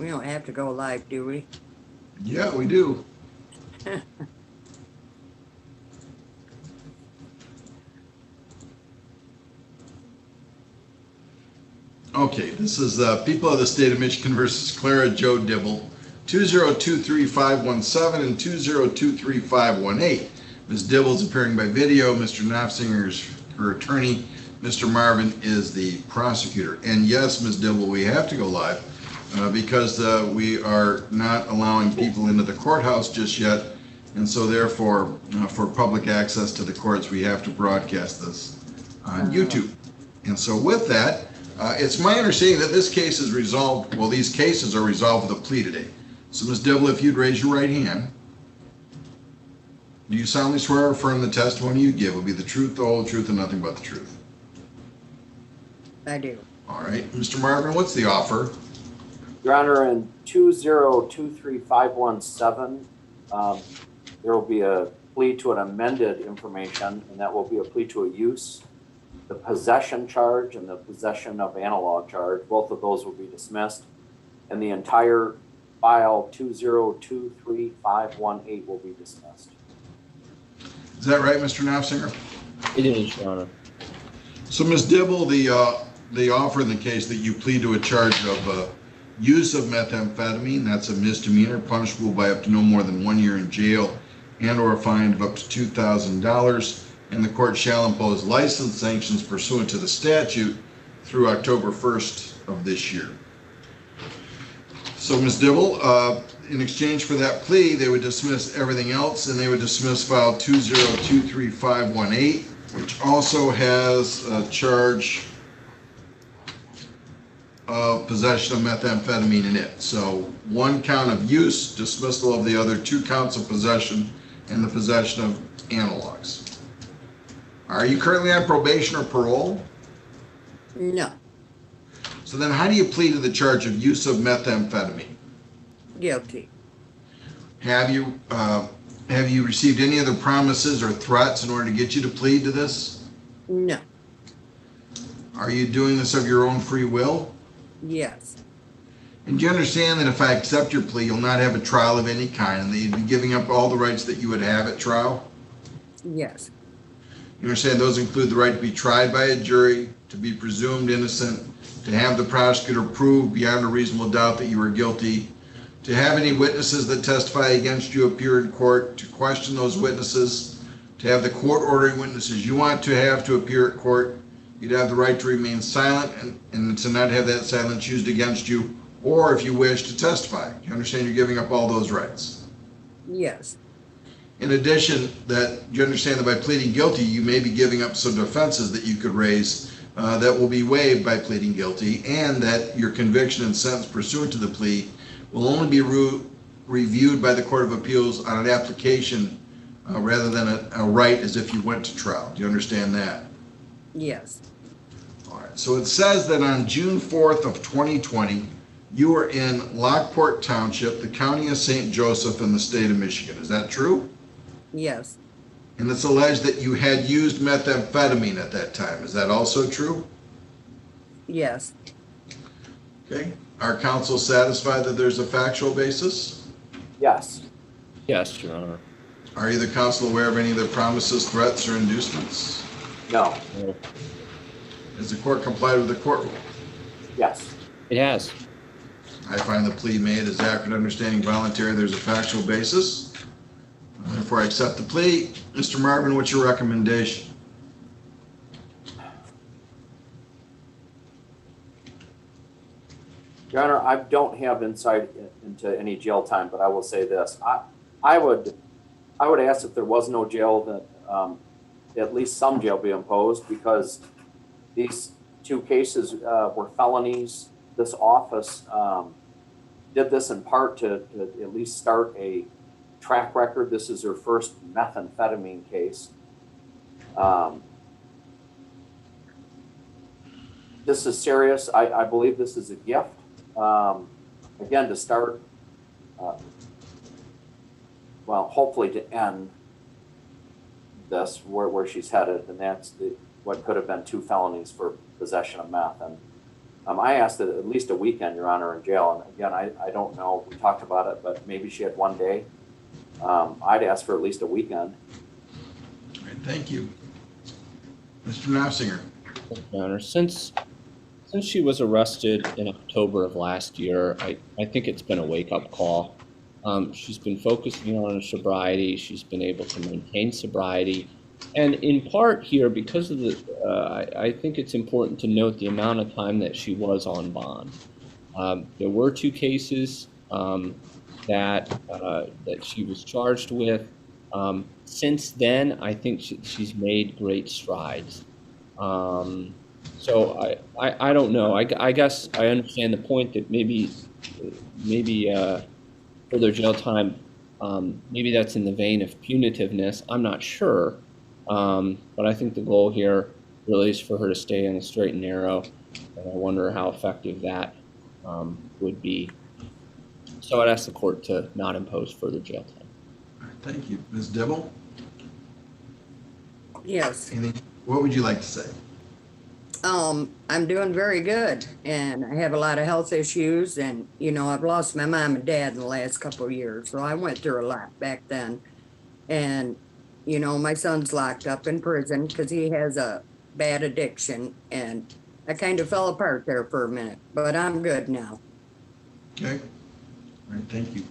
We don't have to go live, do we? Yeah, we do. Okay, this is People of the State of Michigan versus Clara Joe Dibble, 2023517 and 2023518. Ms. Dibble is appearing by video. Mr. Knopfsinger is her attorney. Mr. Marvin is the prosecutor. And yes, Ms. Dibble, we have to go live because we are not allowing people into the courthouse just yet. And so therefore, for public access to the courts, we have to broadcast this on YouTube. And so with that, it's my understanding that this case is resolved, well, these cases are resolved with a plea today. So Ms. Dibble, if you'd raise your right hand. Do you solemnly swear or affirm the testimony you give will be the truth, the whole truth, and nothing but the truth? I do. All right. Mr. Marvin, what's the offer? Your Honor, in 2023517, there will be a plea to an amended information, and that will be a plea to a use. The possession charge and the possession of analog charge, both of those will be dismissed. And the entire file 2023518 will be dismissed. Is that right, Mr. Knopfsinger? It is, Your Honor. So, Ms. Dibble, the offer in the case that you plead to a charge of use of methamphetamine, that's a misdemeanor, punishable by up to no more than 1 year in jail and or a fine of up to $2,000. And the court shall impose license sanctions pursuant to the statute through October 1st of this year. So, Ms. Dibble, in exchange for that plea, they would dismiss everything else, and they would dismiss file 2023518, which also has a charge of possession of methamphetamine in it. So 1 count of use, dismissal of the other 2 counts of possession, and the possession of analogs. Are you currently on probation or parole? No. So then how do you plead to the charge of use of methamphetamine? Guilty. Have you received any other promises or threats in order to get you to plead to this? No. Are you doing this of your own free will? Yes. And do you understand that if I accept your plea, you'll not have a trial of any kind, and that you'd be giving up all the rights that you would have at trial? Yes. You understand those include the right to be tried by a jury, to be presumed innocent, to have the prosecutor prove beyond a reasonable doubt that you are guilty, to have any witnesses that testify against you appear in court, to question those witnesses, to have the court ordering witnesses you want to have to appear at court. You'd have the right to remain silent and to not have that silence used against you, or if you wish to testify. You understand you're giving up all those rights? Yes. In addition, do you understand that by pleading guilty, you may be giving up some defenses that you could raise that will be waived by pleading guilty, and that your conviction and sentence pursuant to the plea will only be reviewed by the Court of Appeals on an application rather than a right as if you went to trial. Do you understand that? Yes. All right. So it says that on June 4th of 2020, you were in Lockport Township, the county of St. Joseph in the state of Michigan. Is that true? Yes. And it's alleged that you had used methamphetamine at that time. Is that also true? Yes. Okay. Are counsel satisfied that there's a factual basis? Yes. Yes, Your Honor. Are you, the counsel, aware of any of the promises, threats, or inducements? No. No. Has the court complied with the court rule? Yes. It has. I find the plea made as accurate, understanding, voluntary. There's a factual basis. Therefore, I accept the plea. Mr. Marvin, what's your recommendation? Your Honor, I don't have insight into any jail time, but I will say this. I would ask if there was no jail that at least some jail be imposed, because these 2 cases were felonies. This office did this in part to at least start a track record. This is her first methamphetamine case. This is serious. I believe this is a gift. Again, to start, well, hopefully to end this where she's headed, and that's what could have been 2 felonies for possession of meth. And I asked that at least a weekend, Your Honor, in jail. And again, I don't know, we talked about it, but maybe she had one day. I'd ask for at least a weekend. All right, thank you. Mr. Knopfinger. Your Honor, since she was arrested in October of last year, I think it's been a wake-up call. She's been focusing on her sobriety. She's been able to maintain sobriety. And in part here, because of the, I think it's important to note the amount of time that she was on bond. There were 2 cases that she was charged with. Since then, I think she's made great strides. So I don't know. I guess I understand the point that maybe further jail time, maybe that's in the vein of punitiveness. I'm not sure. But I think the goal here really is for her to stay in the straight and narrow, and I wonder how effective that would be. So I'd ask the court to not impose further jail time. All right, thank you. Ms. Dibble, Yes. what would you like to say? I'm doing very good, and I have a lot of health issues, and, I've lost my mom and dad in the last couple of years, so I went through a lot back then. And, my son's locked up in prison because he has a bad addiction, and I kind of fell apart there for a minute, but I'm good now. Okay. All right, thank you.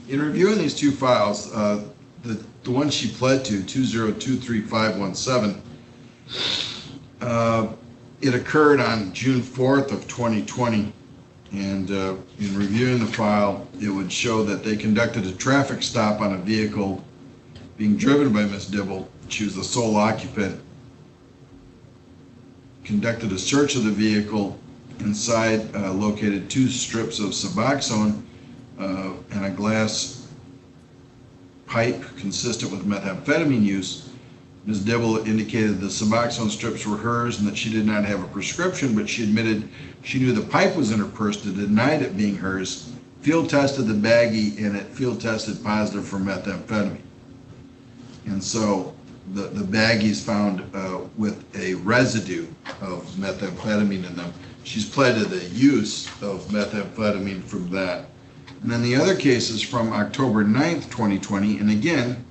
In reviewing these 2 files, the one she pled to, 2023517, it occurred on June 4th of 2020, and in reviewing the file, it would show that they conducted a traffic stop on a vehicle being driven by Ms. Dibble. She was the sole occupant. Conducted a search of the vehicle. Inside located 2 strips of Suboxone and a glass pipe consistent with methamphetamine use. Ms. Dibble indicated the Suboxone strips were hers and that she did not have a prescription, but she admitted she knew the pipe was in her purse and denied it being hers. Field tested the baggie, and it field tested positive for methamphetamine. And so the baggies found with a residue of methamphetamine in them. She's pled to the use of methamphetamine from that. And then the other case is from October 9th, 2020. And again,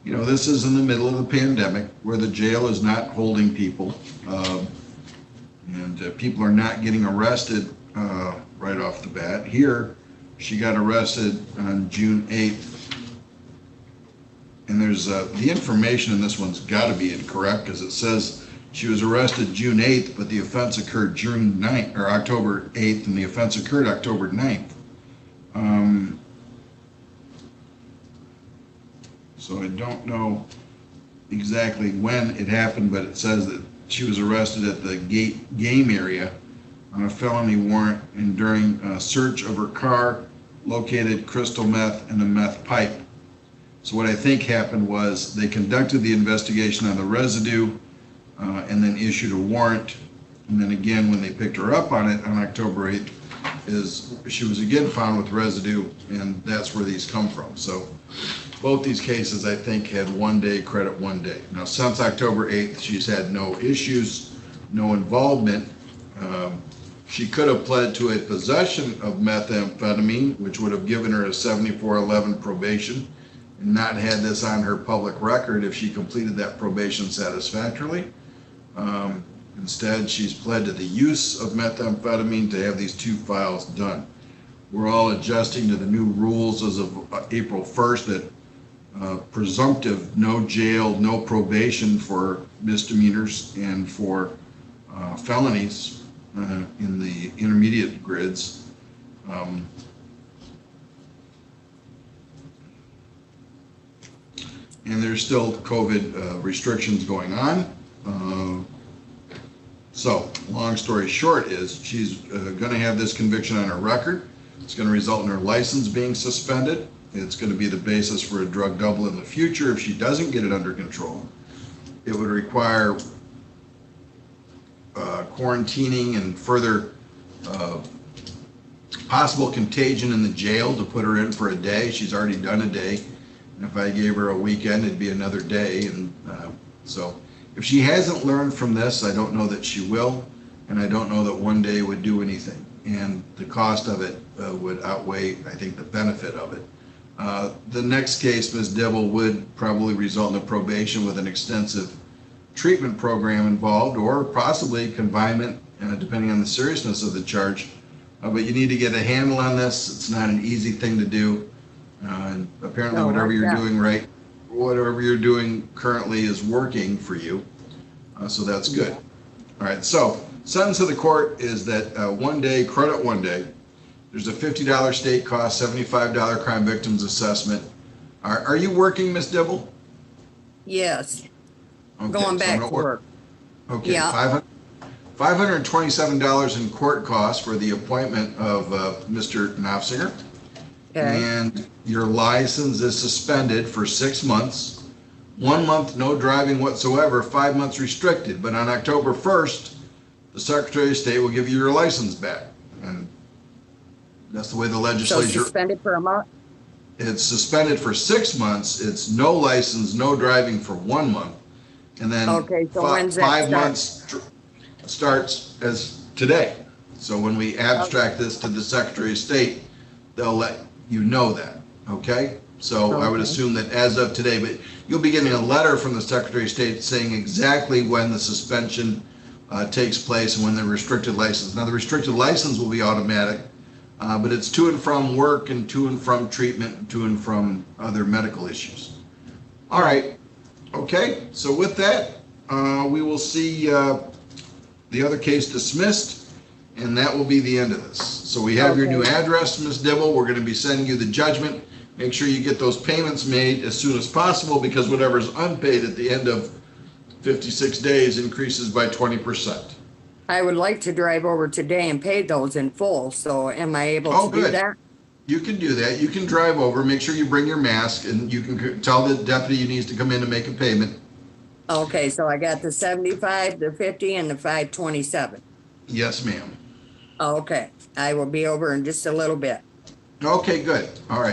this is in the middle of the pandemic where the jail is not holding people. And people are not getting arrested right off the bat. Here, she got arrested on June 8th. And there's the information in this one's got to be incorrect because it says she was arrested June 8th, but the offense occurred June 9th or October 8th, and the offense occurred October 9th. So I don't know exactly when it happened, but it says that she was arrested at the game area on a felony warrant, and during a search of her car, located crystal meth and a meth pipe. So what I think happened was they conducted the investigation on the residue and then issued a warrant. And then again, when they picked her up on it on October 8th, she was again found with residue, and that's where these come from. So both these cases, I think, had 1 day credit, 1 day. Now, since October 8th, she's had no issues, no involvement. She could have pled to a possession of methamphetamine, which would have given her a 7411 probation, and not had this on her public record if she completed that probation satisfactorily. Instead, she's pled to the use of methamphetamine to have these 2 files done. We're all adjusting to the new rules as of April 1st that presumptive no jail, no probation for misdemeanors and for felonies in the intermediate grids. And there's still COVID restrictions going on. So, long story short is she's going to have this conviction on her record. It's going to result in her license being suspended. It's going to be the basis for a drug double in the future if she doesn't get it under control. It would require quarantining and further possible contagion in the jail to put her in for a day. She's already done a day. And if I gave her a weekend, it'd be another day. And so if she hasn't learned from this, I don't know that she will. and I don't know that one day would do anything. And the cost of it would outweigh, I think, the benefit of it. The next case, Ms. Dibble, would probably result in a probation with an extensive treatment program involved, or possibly confinement, depending on the seriousness of the charge. But you need to get a handle on this. It's not an easy thing to do. And apparently, No, whatever you're yeah. doing whatever you're doing currently is working for you. So that's good. All right. So sentence of the court is that one day, credit one day. There's a $50 state cost, $75 crime victims assessment. Are you working, Ms. Dibble? Yes, Okay, going so I'm back gonna to work. Okay, Yeah. $527 in court costs for the appointment of Mr. Knopfinger. Okay, And your license is suspended for 6 months. 1 month, no driving whatsoever, 5 months restricted. But on October 1st, the Secretary of State will give you your license back. And that's the way the so legislature, suspended for a month? it's suspended for 6 months. It's no license, no driving for 1 month. And then Okay, so when's that 5 start? months starts as today. So when we abstract this to the Secretary of State, they'll let you know that, okay? So I would Okay. assume that as of today, but you'll be getting a letter from the Secretary of State saying exactly when the suspension takes place and when the restricted license. Now, the restricted license will be automatic, but it's to and from work and to and from treatment, and to and from other medical issues. All right, okay, so with that, we will see the other case dismissed, and that will be the end of this. So we have your new Okay. address, Ms. Dibble. We're going to be sending you the judgment. Make sure you get those payments made as soon as possible, because whatever's unpaid at the end of 56 days increases by 20%. I would like to drive over today and pay those in full, so am I able Oh, to do good. that? You can do that. You can drive over. Make sure you bring your mask, and you can tell the deputy he needs to come in to make a payment. Okay, so I got the 75, the 50, and the 527. Yes, ma'am. Okay, I will be over in just a little bit. Okay, good. All right.